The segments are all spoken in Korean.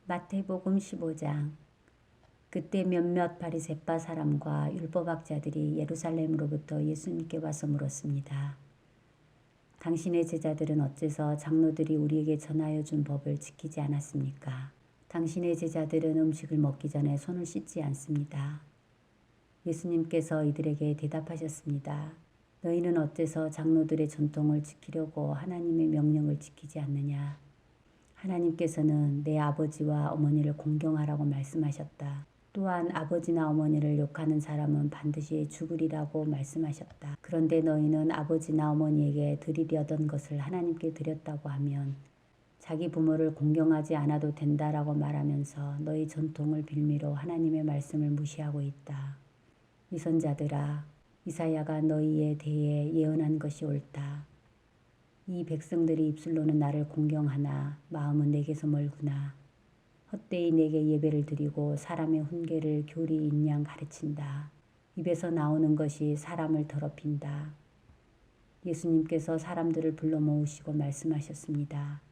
마태복음 15장. 그때 몇몇 바리새파 사람과 율법학자들이 예루살렘으로부터 예수님께 와서 물었습니다. 당신의 제자들은 어째서 장로들이 우리에게 전하여 준 법을 지키지 않았습니까? 당신의 제자들은 음식을 먹기 전에 손을 씻지 않습니다. 예수님께서 이들에게 대답하셨습니다. 너희는 어째서 장로들의 전통을 지키려고 하나님의 명령을 지키지 않느냐? 하나님께서는 내 아버지와 어머니를 공경하라고 말씀하셨다. 또한 아버지나 어머니를 욕하는 사람은 반드시 죽으리라고 말씀하셨다. 그런데 너희는 아버지나 어머니에게 드리려던 것을 하나님께 드렸다고 하면 자기 부모를 공경하지 않아도 된다라고 말하면서 너희 전통을 빌미로 하나님의 말씀을 무시하고 있다. 위선자들아, 이사야가 너희에 대해 예언한 것이 옳다. 이 백성들이 입술로는 나를 공경하나 마음은 내게서 멀구나. 헛되이 내게 예배를 드리고 사람의 훈계를 교리인 양 가르친다. 입에서 나오는 것이 사람을 더럽힌다. 예수님께서 사람들을 불러 모으시고 말씀하셨습니다.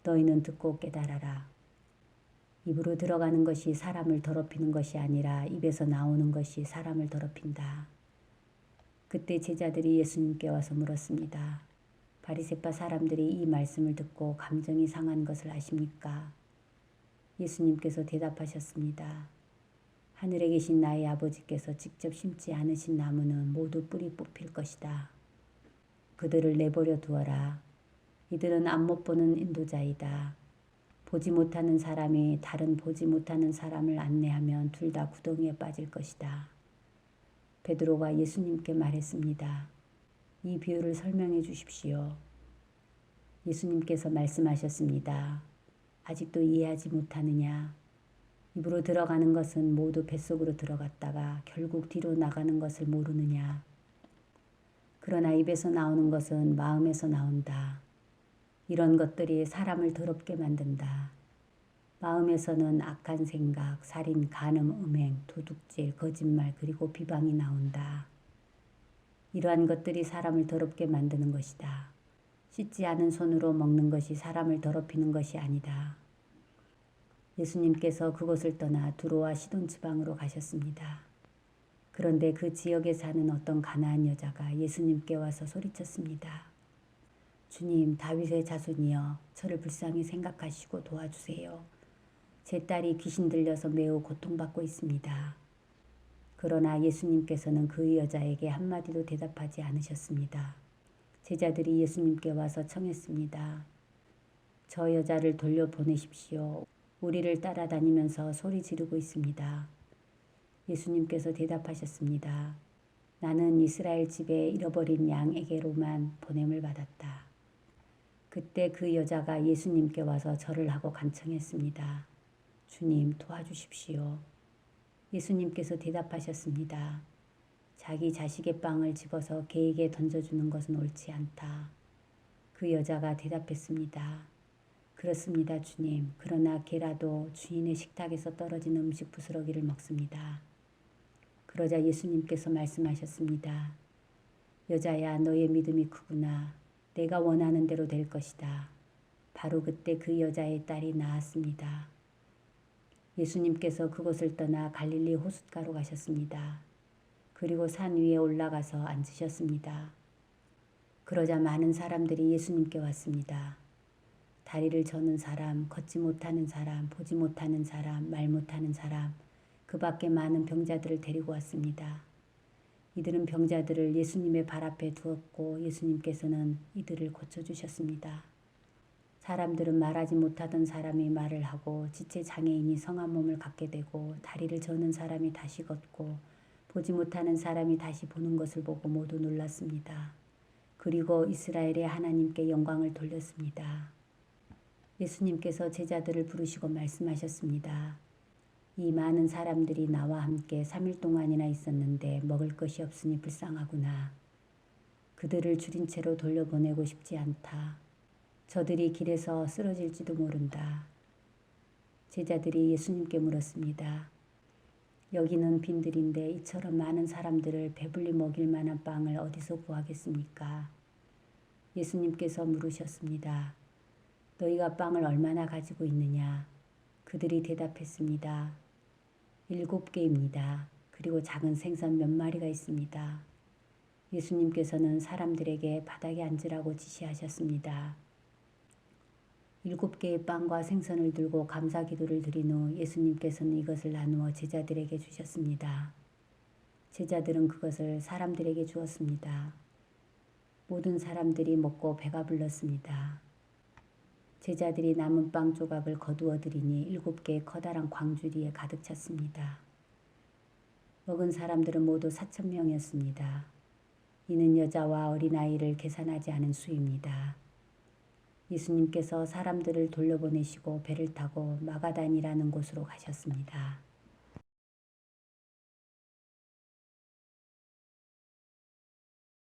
너희는 듣고 깨달아라. 입으로 들어가는 것이 사람을 더럽히는 것이 아니라 입에서 나오는 것이 사람을 더럽힌다. 그때 제자들이 예수님께 와서 물었습니다. 바리새파 사람들이 이 말씀을 듣고 감정이 상한 것을 아십니까? 예수님께서 대답하셨습니다. 하늘에 계신 나의 아버지께서 직접 심지 않으신 나무는 모두 뿌리 뽑힐 것이다. 그들을 내버려 두어라. 이들은 앞 못 보는 인도자이다. 보지 못하는 사람이 다른 보지 못하는 사람을 안내하면 둘 다 구덩이에 빠질 것이다. 베드로가 예수님께 말했습니다. 이 비유를 설명해 주십시오. 예수님께서 말씀하셨습니다. 아직도 이해하지 못하느냐? 입으로 들어가는 것은 모두 뱃속으로 들어갔다가 결국 뒤로 나가는 것을 모르느냐? 그러나 입에서 나오는 것은 마음에서 나온다. 이런 것들이 사람을 더럽게 만든다. 마음에서는 악한 생각, 살인, 간음, 음행, 도둑질, 거짓말 그리고 비방이 나온다. 이러한 것들이 사람을 더럽게 만드는 것이다. 씻지 않은 손으로 먹는 것이 사람을 더럽히는 것이 아니다. 예수님께서 그곳을 떠나 두로와 시돈 지방으로 가셨습니다. 그런데 그 지역에 사는 어떤 가나안 여자가 예수님께 와서 소리쳤습니다. 주님, 다윗의 자손이여, 저를 불쌍히 생각하시고 도와주세요. 제 딸이 귀신 들려서 매우 고통받고 있습니다. 그러나 예수님께서는 그 여자에게 한마디도 대답하지 않으셨습니다. 제자들이 예수님께 와서 청했습니다. 저 여자를 돌려보내십시오. 우리를 따라다니면서 소리 지르고 있습니다. 예수님께서 대답하셨습니다. 나는 이스라엘 집에 잃어버린 양에게로만 보냄을 받았다. 그때 그 여자가 예수님께 와서 절을 하고 간청했습니다. 주님, 도와주십시오. 예수님께서 대답하셨습니다. 자기 자식의 빵을 집어서 개에게 던져주는 것은 옳지 않다. 그 여자가 대답했습니다. 그렇습니다, 주님. 그러나 개라도 주인의 식탁에서 떨어진 음식 부스러기를 먹습니다. 그러자 예수님께서 말씀하셨습니다. 여자야, 너의 믿음이 크구나. 내가 원하는 대로 될 것이다. 바로 그때 그 여자의 딸이 나았습니다. 예수님께서 그곳을 떠나 갈릴리 호숫가로 가셨습니다. 그리고 산 위에 올라가서 앉으셨습니다. 그러자 많은 사람들이 예수님께 왔습니다. 다리를 저는 사람, 걷지 못하는 사람, 보지 못하는 사람, 말 못하는 사람, 그 밖에 많은 병자들을 데리고 왔습니다. 이들은 병자들을 예수님의 발 앞에 두었고 예수님께서는 이들을 고쳐주셨습니다. 사람들은 말하지 못하던 사람이 말을 하고 지체 장애인이 성한 몸을 갖게 되고 다리를 저는 사람이 다시 걷고 보지 못하는 사람이 다시 보는 것을 보고 모두 놀랐습니다. 그리고 이스라엘의 하나님께 영광을 돌렸습니다. 예수님께서 제자들을 부르시고 말씀하셨습니다. 이 많은 사람들이 나와 함께 3일 동안이나 있었는데 먹을 것이 없으니 불쌍하구나. 그들을 줄인 채로 돌려보내고 싶지 않다. 저들이 길에서 쓰러질지도 모른다. 제자들이 예수님께 물었습니다. 여기는 빈들인데 이처럼 많은 사람들을 배불리 먹일 만한 빵을 어디서 구하겠습니까? 예수님께서 물으셨습니다. 너희가 빵을 얼마나 가지고 있느냐? 그들이 대답했습니다. 7개입니다. 그리고 작은 생선 몇 마리가 있습니다. 예수님께서는 사람들에게 바닥에 앉으라고 지시하셨습니다. 7개의 빵과 생선을 들고 감사 기도를 드린 후 예수님께서는 이것을 나누어 제자들에게 주셨습니다. 제자들은 그것을 사람들에게 주었습니다. 모든 사람들이 먹고 배가 불렀습니다. 제자들이 남은 빵 조각을 거두어 드리니 7개의 커다란 광주리에 가득 찼습니다. 먹은 사람들은 모두 4,000명이었습니다. 이는 여자와 어린아이를 계산하지 않은 수입니다. 예수님께서 사람들을 돌려보내시고 배를 타고 마가단이라는 곳으로 가셨습니다.